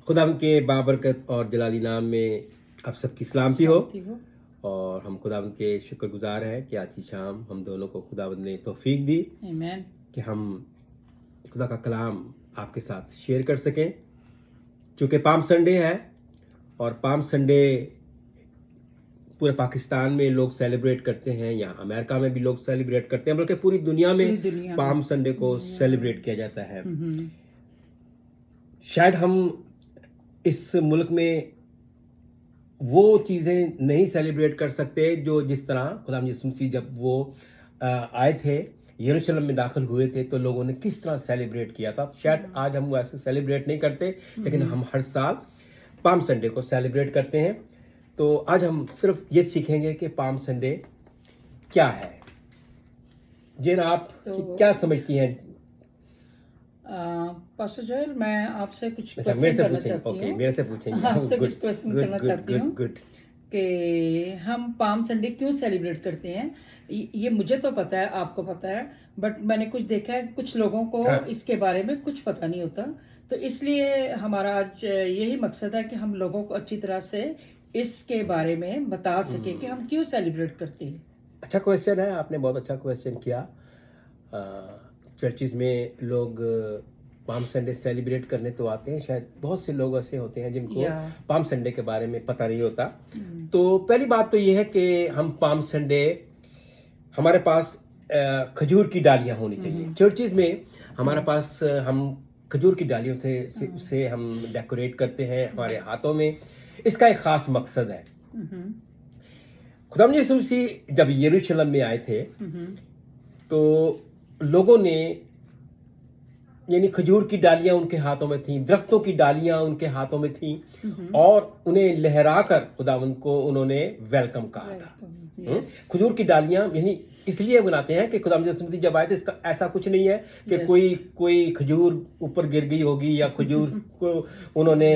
खुदावंद के बाबरकत और जलाली नाम में आप सबकी सलामती हो। और हम खुदावंद के शुक्रगुजार हैं कि आज की शाम हम दोनों को खुदावंद ने तौफीक दी आमीन। कि हम खुदा का कलाम आपके साथ शेयर कर सकें। चूँकि पाम संडे है और पाम संडे पूरे पाकिस्तान में लोग सेलिब्रेट करते हैं, यहाँ अमेरिका में भी लोग सेलिब्रेट करते हैं, बल्कि पूरी दुनिया में पाम संडे को सेलिब्रेट किया जाता है। शायद हम इस मुल्क में वो चीज़ें नहीं सेलिब्रेट कर सकते जो जिस तरह खुदाम यीशु मसीह जब वो आए थे, यरूशलेम में दाखिल हुए थे, तो लोगों ने किस तरह सेलिब्रेट किया था। शायद आज हम वैसे सेलिब्रेट नहीं करते, लेकिन हम हर साल पाम संडे को सेलिब्रेट करते हैं। तो आज हम सिर्फ ये सीखेंगे कि पाम संडे क्या है। जिन आप क्या समझती हैं? पास्टर जोएल, मैं आपसे कुछ अच्छा, क्वेश्चन करना चाहती हूँ। ओके, मेरे से पूछेंगे। आपसे कुछ क्वेश्चन करना चाहती हूँ गुड। कि हम पाम संडे क्यों सेलिब्रेट करते हैं। ये मुझे तो पता है, आपको पता है, बट मैंने कुछ देखा है कुछ लोगों को इसके बारे में कुछ पता नहीं होता। तो इसलिए हमारा आज यही मकसद है कि हम लोगों को अच्छी तरह से इसके बारे में बता सके कि हम क्यों सेलिब्रेट करते हैं। अच्छा क्वेश्चन है, आपने बहुत अच्छा क्वेश्चन किया। चर्चिज में लोग पाम संडे सेलिब्रेट करने तो आते हैं, शायद बहुत से लोग ऐसे होते हैं जिनको पाम संडे के बारे में पता नहीं होता। तो पहली बात तो ये है कि हम पाम संडे, हमारे पास खजूर की डालियां होनी चाहिए। चर्चिज में हमारे पास हम खजूर की डालियों से हम डेकोरेट करते हैं हमारे हाथों में। इसका एक खास मकसद है। खुदावंद यीशु मसीह जब यरूशलेम में आए थे तो लोगों ने, यानी खजूर की डालियां उनके हाथों में थीं, दरख्तों की डालियां उनके हाथों में थीं, और उन्हें लहराकर खुदावंद को उन्होंने वेलकम कहा था। खजूर की डालियां यानी इसलिए बनाते हैं कि खुदावंद यीशु मसीह जब आए थे, इसका ऐसा कुछ नहीं है कि कोई खजूर ऊपर गिर गई होगी या खजूर को उन्होंने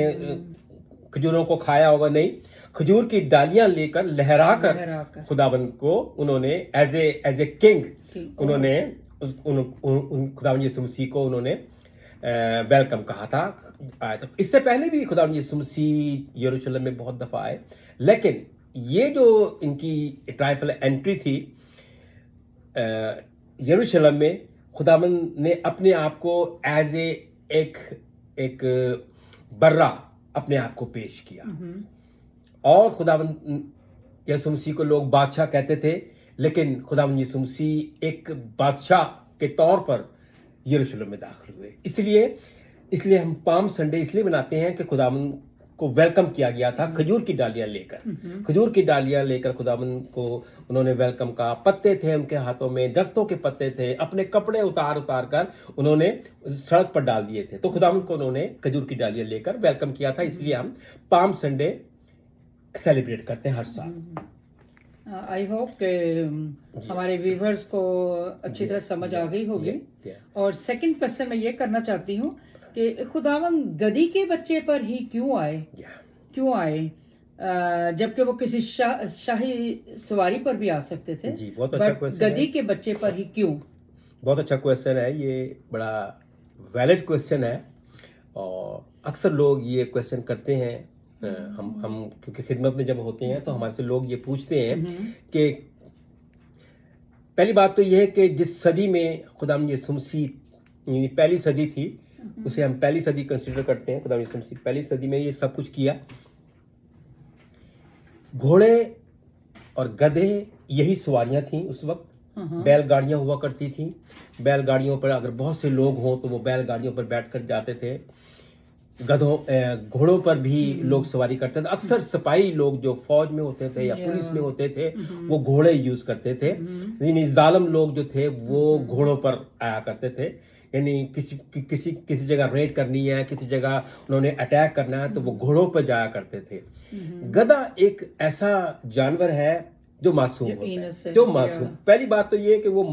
खजूरों को खाया होगा। नहीं, खजूर की डालियां लेकर लहराकर खुदावंद को उन्होंने एज ए किंग उन्होंने खुदावंद यीशु मसीह को उन्होंने वेलकम कहा था, आया था। इससे पहले भी खुदावंद यीशु मसीह यरूशलेम में बहुत दफा आए, लेकिन ये जो इनकी ट्रायम्फल एंट्री थी यरूशलेम में, खुदावंद ने अपने आप को एज एक बर्रा अपने आप को पेश किया। और खुदावंद यीशु मसीह को लोग बादशाह कहते थे, लेकिन खुदावंद यीशु मसीह एक बादशाह के तौर पर यरूशलेम में दाखिल हुए। इसलिए हम पाम संडे इसलिए मनाते हैं कि खुदावंद को वेलकम किया गया था खजूर की डालियां लेकर खुदावंद को उन्होंने वेलकम कहा। पत्ते थे उनके हाथों में, दरख्तों के पत्ते थे, अपने कपड़े उतार कर उन्होंने सड़क पर डाल दिए थे। तो खुदावंद को उन्होंने खजूर की डालियां लेकर वेलकम किया था। इसलिए हम पाम संडे सेलिब्रेट करते हैं हर साल। आई होप कि हमारे व्यूवर्स को अच्छी तरह समझ आ गई होगी। और सेकंड क्वेश्चन मैं ये करना चाहती हूँ कि खुदावंद गधी के बच्चे पर ही क्यों आए, जबकि वो किसी शाही सवारी पर भी आ सकते थे। जी, बहुत अच्छा क्वेश्चन गधी के बच्चे पर ही क्यों? बहुत अच्छा क्वेश्चन है, ये बड़ा वैलिड क्वेश्चन है और अक्सर लोग ये क्वेश्चन करते हैं। हम क्योंकि खिदमत में जब होते हैं तो हमारे से लोग ये पूछते हैं कि पहली बात तो ये है कि जिस सदी में खुदावंद यीशु मसीह पहली सदी थी, उसे हम पहली सदी कंसीडर करते हैं। खुदावंद यीशु मसीह पहली सदी में ये सब कुछ किया। घोड़े और गधे यही सवारियां थी उस वक्त। बैलगाड़ियां हुआ करती थी। बैलगाड़ियों पर अगर बहुत से लोग हों तो वो बैलगाड़ियों पर बैठकर जाते थे। घोड़ों पर भी लोग सवारी करते थे। अक्सर सिपाही लोग जो फौज में होते थे या पुलिस में होते थे, वो घोड़े यूज करते थे। यानी जालिम लोग जो थे वो घोड़ों पर आया करते थे। यानी किसी जगह रेड करनी है, किसी जगह उन्होंने अटैक करना है, तो वो घोड़ों पर जाया करते थे। गधा एक ऐसा जानवर है जो मासूम होता है। पहली बात तो ये है कि वो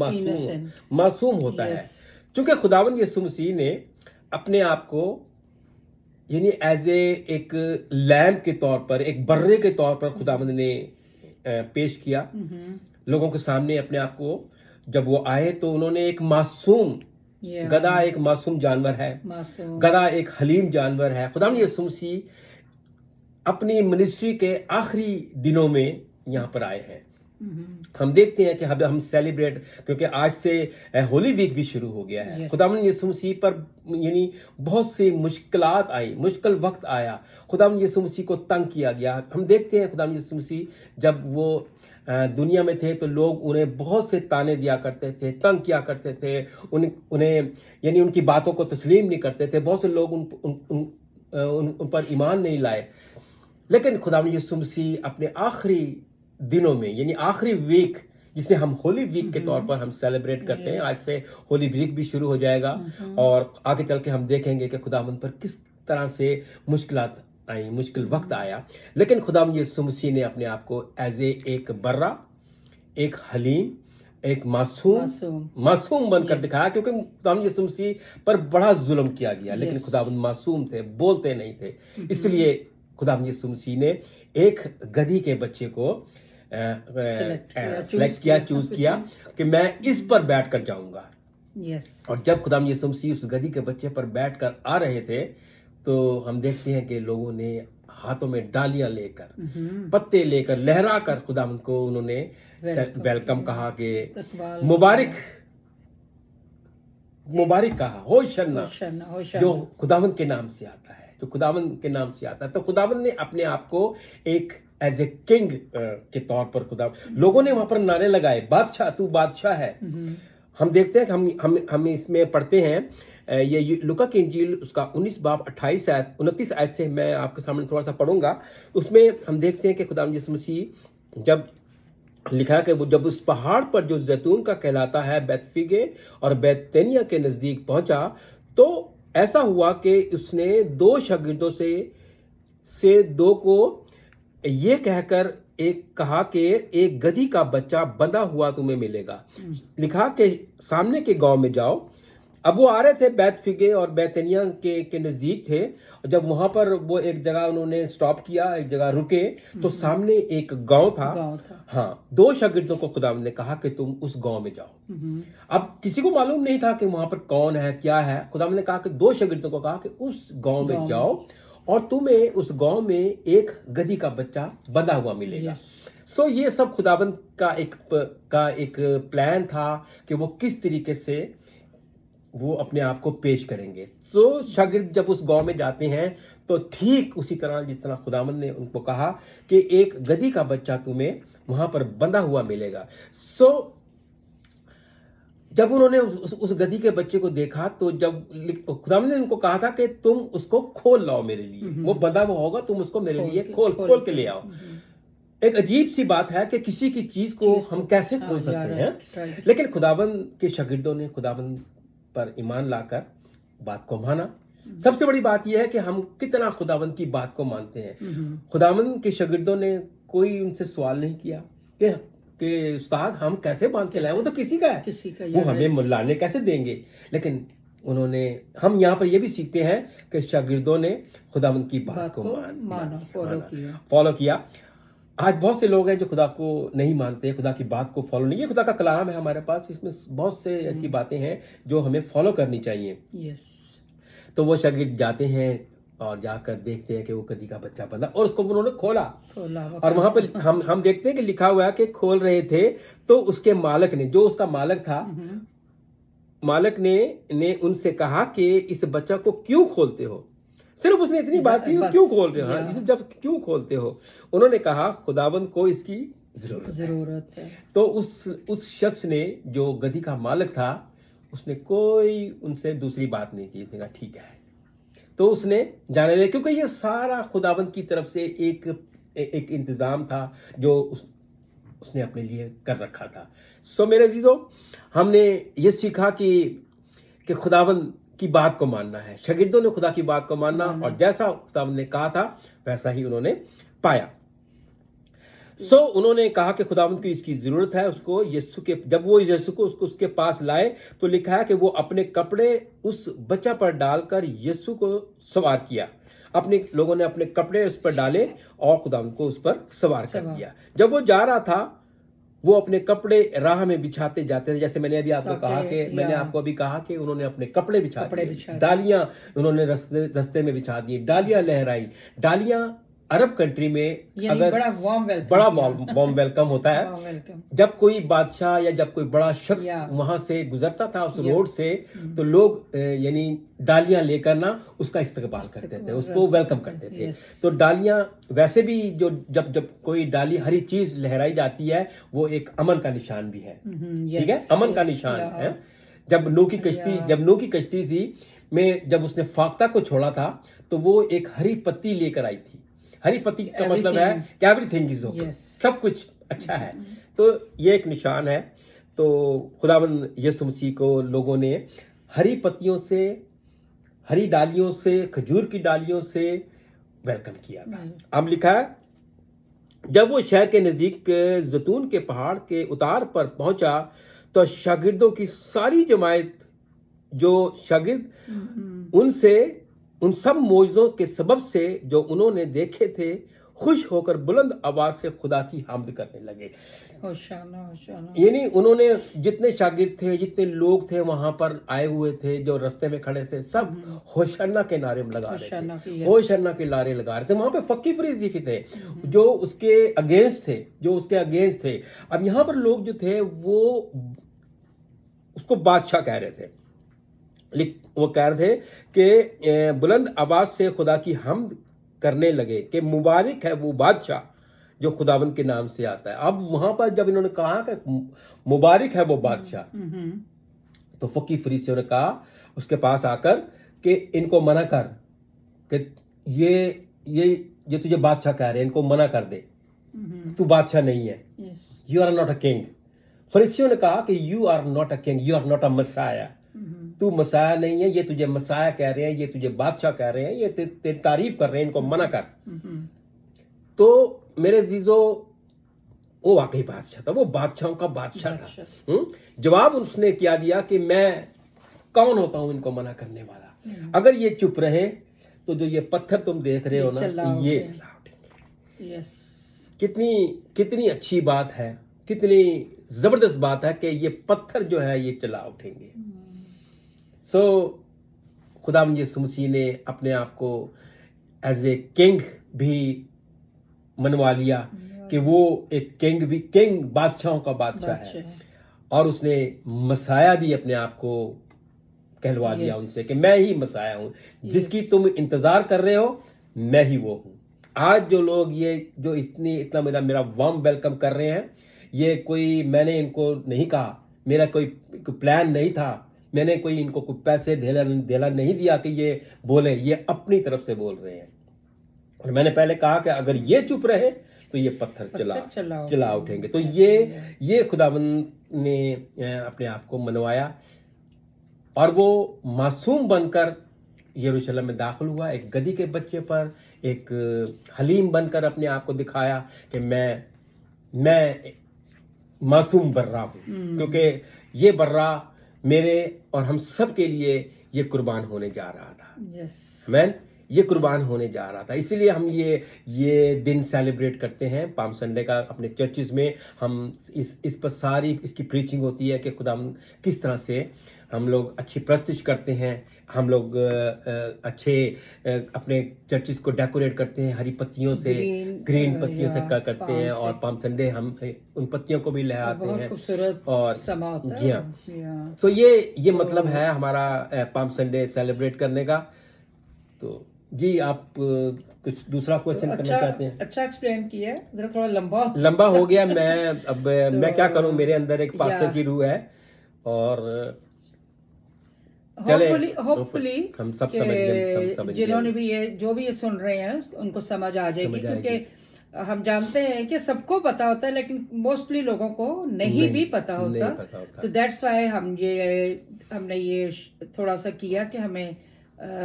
मासूम होता है। क्योंकि खुदावंद यीशु मसीह ने अपने आप को यानी एज एक लैम्प के तौर पर, एक बर्रे के तौर पर खुदावंद ने पेश किया लोगों के सामने अपने आप को। जब वो आए तो उन्होंने एक मासूम Yeah. गधा एक मासूम जानवर है, मासूम। गधा एक हलीम जानवर है। खुदावंद यीशु मसीह अपनी मिनिस्ट्री के आखिरी दिनों में यहाँ पर आए हैं। हम देखते हैं कि हम सेलिब्रेट, क्योंकि आज से होली वीक भी शुरू हो गया है। Yes. खुदावंद यीशु मसीह पर यानी बहुत सी मुश्किलात आई, मुश्किल वक्त आया, खुदावंद यीशु मसीह को तंग किया गया। हम देखते हैं खुदावंद यीशु मसीह जब वो दुनिया में थे तो लोग उन्हें बहुत से ताने दिया करते थे, तंग किया करते थे, उन्हें यानी उनकी बातों को तस्लीम नहीं करते थे। बहुत से लोग उन पर ईमान नहीं लाए। लेकिन खुदावंद यीशु मसीह अपने आखिरी दिनों में, यानी आखिरी वीक जिसे हम होली वीक के तौर पर हम सेलिब्रेट करते हैं, आज से होली वीक भी शुरू हो जाएगा और आगे चल के हम देखेंगे कि खुदावंद पर किस तरह से मुश्किलात आई, मुश्किल वक्त आया। लेकिन खुदावंद यीशु मसीह ने अपने आप को एज एक बर्रा, एक हलीम, एक मासूम बनकर दिखाया, क्योंकि खुदावंद यीशु मसीह पर बड़ा जुल्म किया गया। लेकिन खुदावंद मासूम थे, बोलते नहीं थे। इसलिए खुदावंद यीशु मसीह ने एक गधी के बच्चे को सेलेक्ट किया, चूज किया कि मैं इस पर बैठ कर जाऊंगा। और जब खुदावंद यीशु मसीह उस गधी के बच्चे पर बैठ कर आ रहे थे तो हम देखते हैं कि लोगों ने हाथों में डालियां लेकर, पत्ते लेकर, लहरा कर खुदावंद को उन्होंने वेलकम कहा कि मुबारक कहा, होशन्ना, जो खुदावंद के नाम से आता है, जो खुदावंद के नाम से आता है। तो खुदावंद ने अपने आप को एक एज ए किंग के तौर पर लोगों ने वहां पर नारे लगाए, बादशाह, तू बादशाह है। हम देखते हैं कि हम इसमें पढ़ते हैं, ये लूका की इंजील उसका 19 बाब 29 आयत से मैं आपके सामने थोड़ा सा पढ़ूंगा। उसमें हम देखते हैं कि खुदावंद यीशु मसीह जब लिखा कि वो जब उस पहाड़ पर जो जैतून का कहलाता है बैतफगे और बैतनिया के नजदीक पहुंचा तो ऐसा हुआ कि उसने 2 शागिर्दों से 2 को ये कहकर कहा कि एक गधी का बच्चा बंधा हुआ तुम्हें मिलेगा। लिखा कि सामने के गांव में जाओ। अब वो आ रहे थे, बैतफगे और बैतनिया के नजदीक थे। जब वहां पर वो एक जगह उन्होंने स्टॉप किया, एक जगह रुके, तो सामने एक गांव था। हाँ, 2 शागिर्दों को खुदावंद ने कहा कि तुम उस गांव में जाओ। अब किसी को मालूम नहीं था कि वहां पर कौन है, क्या है। खुदावंद ने कहा कि 2 शागिर्दों को कहा कि उस गांव में जाओ और तुम्हें उस गांव में एक गधी का बच्चा बंधा हुआ मिलेगा। सो ये सब खुदावंद का एक प्लान था कि वो किस तरीके से वो अपने आप को पेश करेंगे। सो शागिर्द जब उस गांव में जाते हैं तो ठीक उसी तरह जिस तरह खुदावंद ने उनको कहा कि एक गधी का बच्चा तुम्हें वहां पर बंधा हुआ मिलेगा। सो जब उन्होंने उस गधी के बच्चे को देखा तो जब खुदावंद ने उनको कहा था कि तुम उसको खोल लाओ मेरे लिए, वो बंधा हुआ होगा, तुम उसको मेरे लिए खोल के ले आओ। एक अजीब सी बात है कि किसी की चीज को हम कैसे खोल सकते हैं, लेकिन खुदावंद के शागिर्दों ने खुदावंद पर ईमान लाकर बात को माना। सबसे बड़ी बात यह है कि हम कितना खुदावंद की बात को मानते हैं। खुदावंद के शागिर्दों ने कोई उनसे सवाल नहीं किया कि उस्ताद हम कैसे बांध के लाए, वो तो किसी का है, वो हमें लाने कैसे देंगे। लेकिन हम यहाँ पर यह भी सीखते हैं कि शागिर्दों ने खुदावंद की बात को माना, फॉलो किया। आज बहुत से लोग हैं जो खुदा को नहीं मानते, खुदा की बात को फॉलो नहीं। ये खुदा का कलाम है हमारे पास, इसमें बहुत से ऐसी बातें हैं जो हमें फॉलो करनी चाहिए। तो वो शागिर्द जाते हैं और जाकर देखते हैं कि वो गधी का बच्चा बंधा, और उसको उन्होंने खोला और वहां पर हम देखते हैं कि लिखा हुआ है कि खोल रहे थे तो उसके मालिक ने, जो उसका मालिक था, मालिक ने उनसे कहा कि इस बच्चा को क्यों खोलते हो। सिर्फ उसने इतनी बात की, क्यों खोल रहे हो, इसे जब क्यों खोलते हो। उन्होंने कहा खुदावंद को इसकी जरूरत है। तो उस शख्स ने, जो गधी का मालिक था, उसने कोई उनसे दूसरी बात नहीं की। कहा ठीक है, तो उसने जाने दिया, क्योंकि ये सारा खुदावंद की तरफ से एक इंतजाम था जो उसने अपने लिए कर रखा था। सो मेरे अजीजों, हमने ये सीखा कि खुदावंद की बात को मानना है। शागिर्दों ने खुदा की बात को मानना और जैसा खुदावंद ने कहा था वैसा ही उन्होंने पाया। सो उन्होंने कहा कि खुदावंद की इसकी जरूरत है उसको। जब वो यीशु को उसके पास लाए तो लिखा है कि वो अपने कपड़े उस बच्चा पर डालकर यीशु को सवार किया। अपने लोगों ने अपने कपड़े उस पर डाले और खुदावंद को उस पर सवार कर दिया। जब वो जा रहा था वो अपने कपड़े राह में बिछाते जाते थे। जैसे मैंने अभी आपको ताकि- कहा कि मैंने या- आपको अभी कहा कि उन्होंने अपने कपड़े बिछा कपड़े दिए, बिछा दिए। डालियां उन्होंने रास्ते में बिछा दी, डालियां लहराई। डालियां अरब कंट्री में यानी अगर बड़ा वार्म वेलकम बड़ा किया। वार्म वेलकम होता है। Warm welcome. जब कोई बादशाह या जब कोई बड़ा शख्स या। वहां से गुजरता था उस या। रोड से, तो लोग यानी डालियां लेकर ना उसका इस्तकबाल करते थे, उसको वेलकम करते थे। यस। तो डालियां वैसे भी जो जब जब कोई डाली हरी चीज लहराई जाती है वो एक अमन का निशान भी है। ठीक है, अमन का निशान है। जब नूह की कश्ती थी में जब उसने फाख्ता को छोड़ा था तो वो एक हरी पत्ती लेकर आई थी। हरी पत्ती का मतलब है कि एवरीथिंग इज ओके, सब कुछ अच्छा है। तो ये एक निशान है। तो खुदावंद यीशु मसीह को लोगों ने हरी पत्तियों से, हरी डालियों से, खजूर की डालियों से वेलकम किया था। अब लिखा है जब वो शहर के नजदीक जैतून के पहाड़ के उतार पर पहुंचा तो शागिर्दों की सारी जमात, जो शागिर्द उन सब मौजों के सबब से जो उन्होंने देखे थे, खुश होकर बुलंद आवाज से खुदा की हामद करने लगे। होशाना, होशाना। यानी उन्होंने जितने शागिर्द थे, जितने लोग थे वहां पर आए हुए थे, जो रास्ते में खड़े थे, सब होशाना के नारे लगा रहे थे, होशाना के नारे लगा रहे थे। वहां पे फक्की फरीसी थे जो उसके अगेंस्ट थे। अब यहाँ पर लोग जो थे वो उसको बादशाह कह रहे थे। वो कह रहे थे कि बुलंद आवाज से खुदा की हमद करने लगे कि मुबारक है वो बादशाह जो खुदावंद के नाम से आता है। अब वहां पर जब इन्होंने कहा कि मुबारक है वो बादशाह, तो फकी फरीसियों ने कहा उसके पास आकर कि इनको मना कर कि ये तुझे बादशाह कह रहे हैं, इनको मना कर दे, तू बादशाह नहीं है, you are not a king. फरीसियों ने कहा कि you are not a king, you are not a Messiah, तू मसाया नहीं है, ये तुझे मसाया कह रहे हैं, ये तुझे बादशाह कह रहे हैं, ये तेरी तारीफ कर रहे हैं, इनको मना कर। तो मेरे जीजो वो वाकई बादशाह था, वो बादशाहों का बादशाह था। जवाब उसने क्या दिया कि मैं कौन होता हूं इनको मना करने वाला। अगर ये चुप रहे तो जो ये पत्थर तुम देख रहे हो ना, ये चला उठेंगे। यस, कितनी अच्छी बात है, कितनी जबरदस्त बात है कि ये पत्थर जो है ये चला उठेंगे। सो खुदावंद यीशु मसीह ने अपने आप को एज ए किंग भी मनवा लिया कि वो एक किंग बादशाहों का बादशाह है। और उसने मसाया भी अपने आप को कहलवा लिया उनसे कि मैं ही मसाया हूं, जिसकी तुम इंतजार कर रहे हो मैं ही वो हूं। आज जो लोग ये जो इतना मेरा वार्म वेलकम कर रहे हैं, ये कोई मैंने इनको नहीं कहा, मेरा कोई प्लान नहीं था, मैंने कोई इनको कोई पैसे धेला नहीं दिया कि ये बोले, ये अपनी तरफ से बोल रहे हैं। और मैंने पहले कहा कि अगर ये चुप रहे तो ये पत्थर चला उठेंगे। तो ये खुदावंद ने अपने आप को मनवाया और वो मासूम बनकर यरूशलेम में दाखिल हुआ, एक गधी के बच्चे पर, एक हलीम बनकर अपने आप को दिखाया कि मैं मासूम बर्रा हूं, क्योंकि ये बर्रा मेरे और हम सब के लिए ये कुर्बान होने जा रहा था। ये कुर्बान होने जा रहा था। इसीलिए हम ये दिन सेलिब्रेट करते हैं पाम संडे का अपने चर्चेस में। हम इस पर सारी इसकी प्रीचिंग होती है कि खुदा किस तरह से हम लोग अच्छी प्रस्तुति करते हैं, हम लोग अच्छे अपने चर्चेस को डेकोरेट करते हैं हरी पत्तियों से, ग्रीन पत्तियों से करते हैं। और पाम संडे हम उन पत्तियों को भी लहराते हैं। और जी हाँ, तो ये मतलब है हमारा पाम संडे सेलिब्रेट करने का। तो जी, आप कुछ दूसरा क्वेश्चन करना चाहते हैं? अच्छा एक्सप्लेन किया है, जरा थोड़ा लंबा हो गया। मैं क्या करूं, मेरे अंदर एक पास्टर की रूह है और होपफुली हम सब समझ जिन्होंने भी जो भी ये सुन रहे हैं उनको समझ आ जाएगी, क्योंकि हम जानते हैं कि सबको पता होता है लेकिन मोस्टली लोगों को नहीं भी पता होता। तो दैट्स व्हाई हमने ये थोड़ा सा किया कि हमें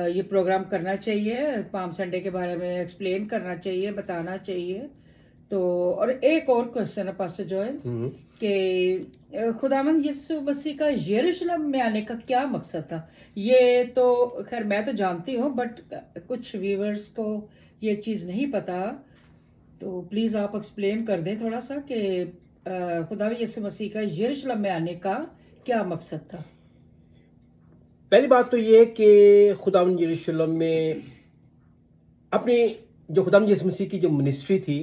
ये प्रोग्राम करना चाहिए, पाम संडे के बारे में एक्सप्लेन करना चाहिए, बताना चाहिए। तो और एक और क्वेश्चन है पास्टर जॉय कि खुदावंद यीशु मसीह का यरूशलेम में आने का क्या मकसद था? ये तो खैर मैं तो जानती हूँ, बट कुछ व्यूअर्स को ये चीज़ नहीं पता, तो प्लीज़ आप एक्सप्लेन कर दें थोड़ा सा कि खुदावंद यीशु मसीह का यरूशलेम में आने का क्या मकसद था? पहली बात तो ये है कि खुदावंद यरूशलेम में अपनी जो खुदावंद यीशु मसीह की जो मिनिस्ट्री थी,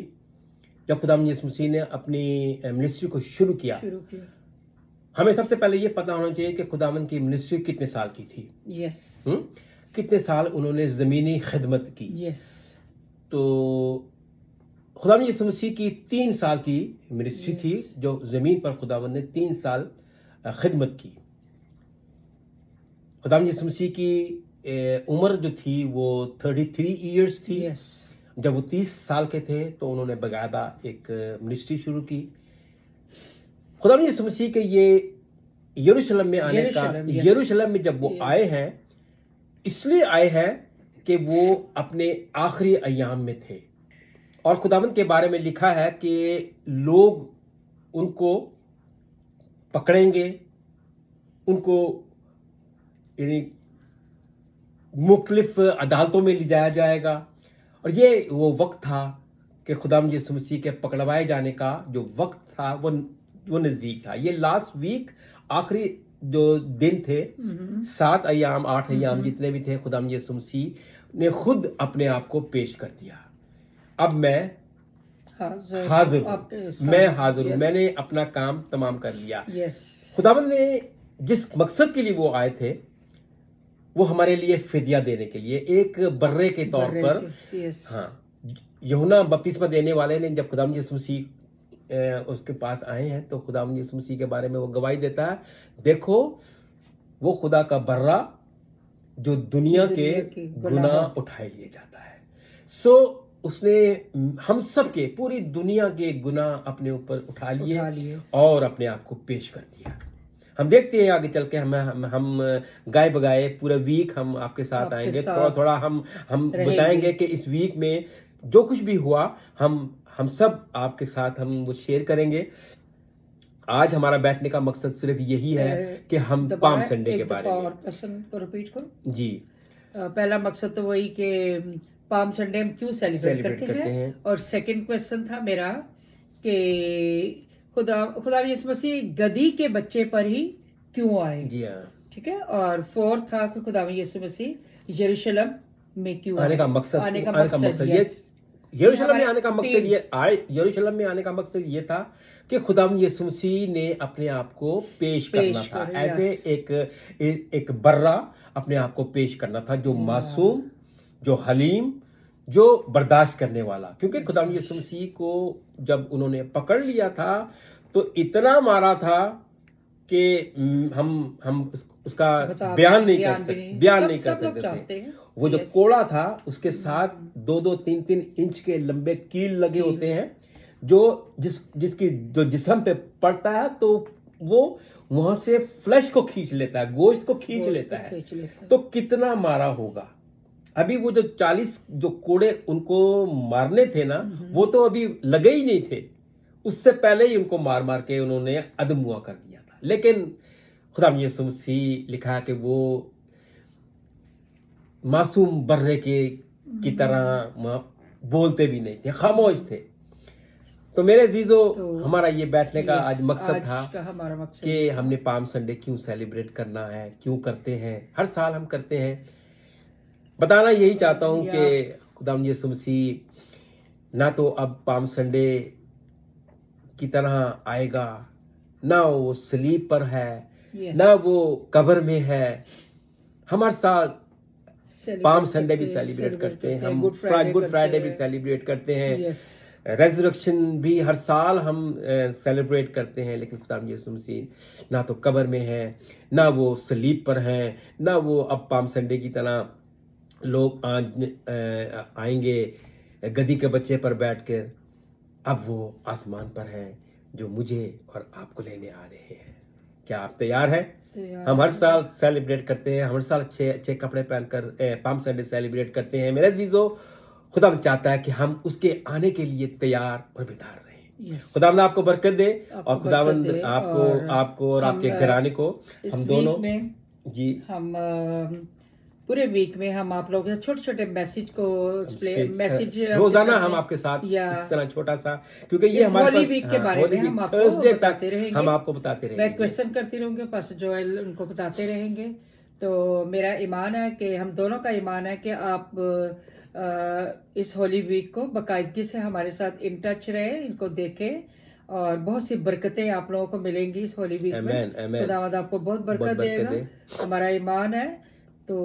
जब खुदावंद यीशु मसीह ने अपनी मिनिस्ट्री को शुरू किया, हमें सबसे पहले ये पता होना चाहिए कि खुदावंद की मिनिस्ट्री कितने साल की थी। यस। कितने साल उन्होंने ज़मीनी खिदमत की। यस। तो खुदावंद यीशु मसीह की 3 साल की मिनिस्ट्री थी, जो ज़मीन पर खुदावंद ने 3 साल खिदमत की। खुदावंद यीशु मसीह की उम्र जो थी वो 33 इयर्स थी। जब वो 30 साल के थे तो उन्होंने बाकायदा एक मिनिस्ट्री शुरू की। खुदावंद यीशु मसीह के ये यरूशलेम में आने का, यरूशलेम में जब वो आए हैं, इसलिए आए हैं कि वो अपने आखिरी अय्याम में थे। और खुदावंद के बारे में लिखा है कि लोग उनको पकड़ेंगे, उनको यानी मुख्तलिफ अदालतों में ले जाया जाएगा। और ये वो वक्त था कि खुदावंद यीशु मसीह के पकड़वाए जाने का जो वक्त था वो नज़दीक था। ये लास्ट वीक आखिरी जो दिन थे, 7 अय्याम 8 अय्याम जितने भी थे, खुदावंद यीशु मसीह ने खुद अपने आप को पेश कर दिया। अब मैं हाजिर हूँ, मैं हाजिर हूँ, मैंने अपना काम तमाम कर लिया। खुदावंद ने जिस मकसद के लिए वो आए थे, वो हमारे लिए फिदिया देने के लिए, एक बर्रे के तौर पर। हाँ, यूहन्ना बपतिस्मा देने वाले ने जब खुदावंद यीशु मसीह उसके पास आए हैं तो खुदावंद यीशु मसीह के बारे में वो गवाही देता है, देखो वो खुदा का बर्रा जो दुनिया के गुनाह उठाए लिए जाता है। सो उसने हम सब के, पूरी दुनिया के गुनाह अपने ऊपर उठा लिए और अपने आप को पेश कर दिया। हम देखते हैं आगे चल के हम गाए बगाए पूरा वीक हम आपके साथ आएंगे, थोड़ा थोड़ा हम बताएंगे कि इस वीक में जो कुछ भी हुआ हम सब आपके साथ हम वो शेयर करेंगे। आज हमारा बैठने का मकसद सिर्फ यही है कि हम पाम संडे के बारे में। क्वेश्चन को रिपीट करो जी। पहला मकसद तो वही कि पाम संडे हम क्यों सेलिब्रेट करते हैं, और सेकंड क्वेश्चन था मेरा कि खुदा यीशु मसीह गधी के बच्चे पर ही क्यों आए। जी हाँ, ठीक है। और फोर्थ था कि खुदा यीशु मसीह यरूशलेम में क्यों आने का मकसद, ये यरूशलेम में आने का मकसद यरूशलेम में आने का मकसद ये था कि खुदावंद यीशु मसीह ने अपने आप को पेश करना था, ऐसे एक बर्रा अपने आप को पेश करना था, जो मासूम, जो हलीम, जो बर्दाश्त करने वाला। क्योंकि खुदावंद यीशु मसीह को जब उन्होंने पकड़ लिया था तो इतना मारा था कि हम उसका बयान नहीं कर सकते थे। वो जो कोड़ा था उसके साथ 2-2, 3-3 इंच के लंबे कील लगे होते हैं, जो जिसकी जो जिस्म पे पड़ता है तो वो वहां से फ्लैश को खींच लेता है, गोश्त को खींच लेता है। तो कितना मारा होगा। अभी वो जो 40 जो कोड़े उनको मारने थे ना, वो तो अभी लगे ही नहीं थे, उससे पहले ही उनको मार मार के उन्होंने अदमुआ कर दिया था। लेकिन खुदावंद यीशु मसीह लिखा कि वो मासूम बर्रे की तरह बोलते भी नहीं थे, खामोश थे। तो मेरे अजीजों, हमारा ये बैठने का आज मकसद था कि हमने पाम संडे क्यों सेलिब्रेट करना है, क्यों करते हैं, हर साल हम करते हैं। बताना यही चाहता हूं कि खुदावंद यीशु मसीह ना तो अब पाम संडे की तरह आएगा, ना वो सलीब पर है, ना वो कब्र में है। हम हर साल पाम संडे भी सेलिब्रेट करते हैं, हम गुड फ्राइडे भी सेलिब्रेट करते हैं, रेजरेक्शन भी हर साल हम सेलिब्रेट करते हैं। लेकिन खुदावंद यीशु मसीह ना तो कब्र में है, ना वो सलीब पर हैं, ना वो अब पाम संडे की तरह लोग आएंगे गधी के बच्चे पर बैठकर। अब वो आसमान पर हैं जो मुझे और आपको लेने आ रहे हैं। क्या आप तैयार हैं? हम हर साल सेलिब्रेट करते हैं, हम हर साल अच्छे कपड़े पहनकर पाम संडे सेलिब्रेट करते हैं। मेरे अजीजों, खुदा चाहता है कि हम उसके आने के लिए तैयार और बेदार रहें। खुदावंद आपको बरकत दे और खुदावंद आपको और आपके घराने को, हम दोनों जी, हम पूरे वीक में हम आप लोगों के छोटे छोटे मैसेज को मैसेज रोजाना हम आपके साथ या इस तरह छोटा सा, क्योंकि ये इस हमारे होली पास वीक के बारे में हम आपको थर्सडे तक बताते रहेंगे। हम आपको बताते मैं रहेंगे। क्वेश्चन करती रहूंगी, पास जोएल उनको बताते रहेंगे। तो मेरा ईमान है कि हम दोनों का ईमान है कि आप इस होली वीक को बाकायदगी से हमारे साथ इन टच रहे, इनको देखें और बहुत सी बरकतें आप लोगों को मिलेंगी इस होली वीक में। आमीन, आमीन। खुदावंद आपको बहुत बरकत बहुत बरकत देगा, दे। हमारा ईमान है। तो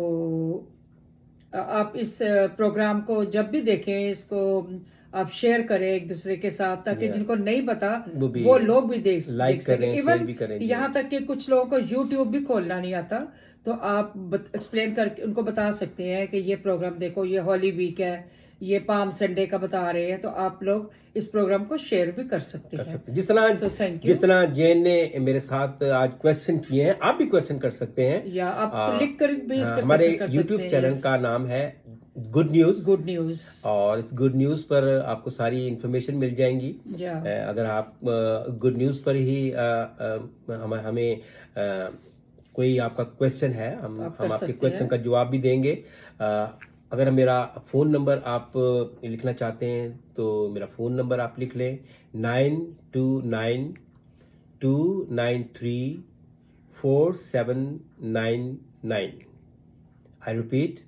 आप इस प्रोग्राम को जब भी देखें, इसको आप शेयर करें एक दूसरे के साथ, ताकि जिनको नहीं पता वो लोग भी देख सके। इवन यहाँ तक कि कुछ लोगों को यूट्यूब भी खोलना नहीं आता, तो आप एक्सप्लेन करके उनको बता सकते हैं कि ये प्रोग्राम देखो, ये होली वीक है, ये पाम संडे का बता रहे हैं, तो आप लोग इस प्रोग्राम को शेयर भी कर सकते हैं। जिस तरह जैन ने मेरे साथ आज क्वेश्चन किए हैं, आप भी क्वेश्चन कर सकते हैं, या आप लिख कर भी इस पे हमारे क्वेश्चन कर सकते यूट्यूब हैं। चैनल का नाम है गुड न्यूज, और इस गुड न्यूज पर आपको सारी इन्फॉर्मेशन मिल जाएंगी। अगर आप गुड न्यूज पर ही हमें कोई आपका क्वेश्चन है, हम आपके क्वेश्चन का जवाब भी देंगे। अगर मेरा फ़ोन नंबर आप लिखना चाहते हैं तो मेरा फ़ोन नंबर आप लिख लें 9292934799। I repeat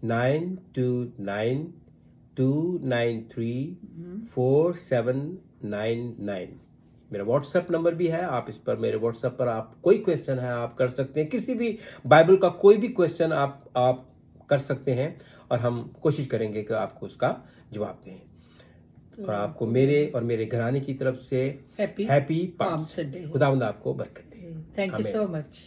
9292934799। मेरा व्हाट्सएप नंबर भी है, आप इस पर मेरे व्हाट्सएप पर आप कोई क्वेश्चन है आप कर सकते हैं, किसी भी बाइबल का कोई भी क्वेश्चन आप कर सकते हैं, और हम कोशिश करेंगे कि आपको उसका जवाब दें। और आपको मेरे और मेरे घराने की तरफ से हैप्पी पाम संडे। खुदावंद आपको बरकत दे। Thank you so much.